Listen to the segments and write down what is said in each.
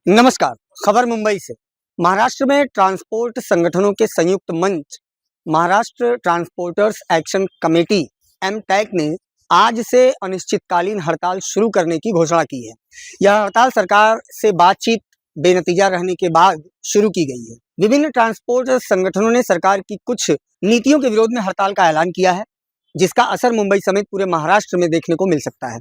नमस्कार। खबर मुंबई से। महाराष्ट्र में ट्रांसपोर्ट संगठनों के संयुक्त मंच महाराष्ट्र ट्रांसपोर्टर्स एक्शन कमेटी एमटैक ने आज से अनिश्चितकालीन हड़ताल शुरू करने की घोषणा की है। यह हड़ताल सरकार से बातचीत बेनतीजा रहने के बाद शुरू की गई है। विभिन्न ट्रांसपोर्ट संगठनों ने सरकार की कुछ नीतियों के विरोध में हड़ताल का ऐलान किया है, जिसका असर मुंबई समेत पूरे महाराष्ट्र में देखने को मिल सकता है।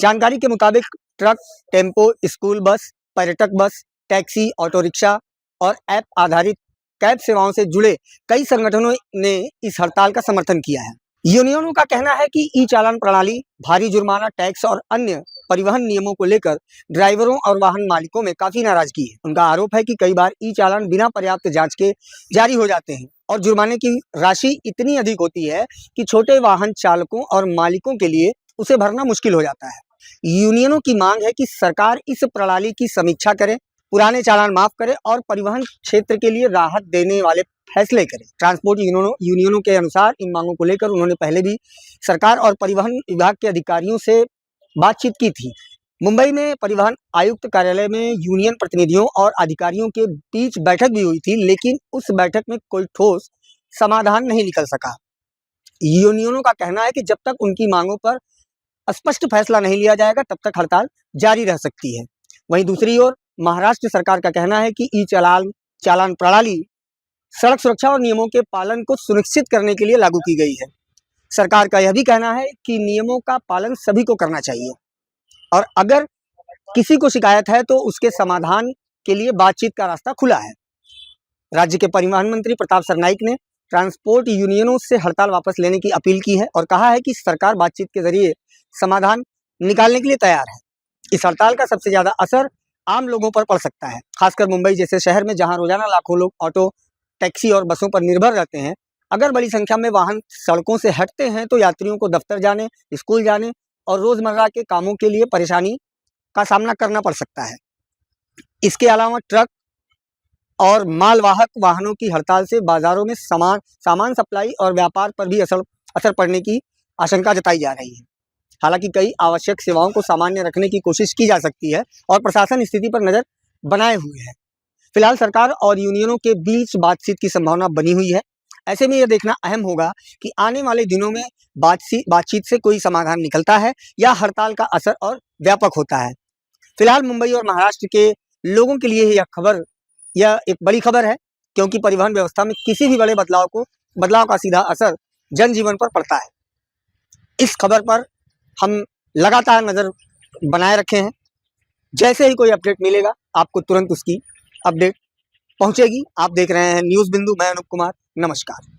जानकारी के मुताबिक ट्रक, टेम्पो, स्कूल बस, पर्यटक बस, टैक्सी, ऑटो रिक्शा और ऐप आधारित कैब सेवाओं से जुड़े कई संगठनों ने इस हड़ताल का समर्थन किया है। यूनियनों का कहना है कि ई चालान प्रणाली, भारी जुर्माना, टैक्स और अन्य परिवहन नियमों को लेकर ड्राइवरों और वाहन मालिकों में काफी नाराजगी है। उनका आरोप है कि कई बार ई चालान बिना पर्याप्त जांच के जारी हो जाते हैं और जुर्माने की राशि इतनी अधिक होती है कि छोटे वाहन चालकों और मालिकों के लिए उसे भरना मुश्किल हो जाता है। यूनियनों की मांग है कि सरकार इस प्रणाली की समीक्षा करे, पुराने चालान माफ करे और परिवहन क्षेत्र के लिए राहत देने वाले फैसले करे। ट्रांसपोर्ट यूनियनों के अनुसार इन मांगों को लेकर उन्होंने पहले भी सरकार और परिवहन विभाग के अधिकारियों से बातचीत की थी। मुंबई में परिवहन आयुक्त कार्यालय में यूनियन प्रतिनिधियों और अधिकारियों के बीच बैठक भी हुई थी, लेकिन उस बैठक में कोई ठोस समाधान नहीं निकल सका। यूनियनों का कहना है कि जब तक उनकी मांगों पर स्पष्ट फैसला नहीं लिया जाएगा, तब तक हड़ताल जारी रह सकती है। वहीं दूसरी ओर महाराष्ट्र सरकार का कहना है कि ई चालान प्रणाली सड़क सुरक्षा और नियमों के पालन को सुनिश्चित करने के लिए लागू की गई है। सरकार का यह भी कहना है कि नियमों का पालन सभी को करना चाहिए और अगर किसी को शिकायत है तो उसके समाधान के लिए बातचीत का रास्ता खुला है। राज्य के परिवहन मंत्री प्रताप सरनाइक ने ट्रांसपोर्ट यूनियनों से हड़ताल वापस लेने की अपील की है और कहा है कि सरकार बातचीत के जरिए समाधान निकालने के लिए तैयार है। इस हड़ताल का सबसे ज्यादा असर आम लोगों पर पड़ सकता है, खासकर मुंबई जैसे शहर में जहां रोजाना लाखों लोग ऑटो, टैक्सी और बसों पर निर्भर रहते हैं। अगर बड़ी संख्या में वाहन सड़कों से हटते हैं तो यात्रियों को दफ्तर जाने, स्कूल जाने और रोजमर्रा के कामों के लिए परेशानी का सामना करना पड़ सकता है। इसके अलावा ट्रक और मालवाहक वाहनों की हड़ताल से बाजारों में सामान सप्लाई और व्यापार पर भी असर पड़ने की आशंका जताई जा रही है। हालांकि कई आवश्यक सेवाओं को सामान्य रखने की कोशिश की जा सकती है और प्रशासन स्थिति पर नजर बनाए हुए है। फिलहाल सरकार और यूनियनों के बीच बातचीत की संभावना बनी हुई है। ऐसे में यह देखना अहम होगा कि आने वाले दिनों में बातचीत से कोई समाधान निकलता है या हड़ताल का असर और व्यापक होता है। फिलहाल मुंबई और महाराष्ट्र के लोगों के लिए यह एक बड़ी खबर है, क्योंकि परिवहन व्यवस्था में किसी भी बड़े बदलाव का सीधा असर जनजीवन पर पड़ता है। इस खबर पर हम लगातार नजर बनाए रखे हैं। जैसे ही कोई अपडेट मिलेगा, आपको तुरंत उसकी अपडेट पहुंचेगी। आप देख रहे हैं न्यूज़ बिंदु। मैं अनुप कुमार। नमस्कार।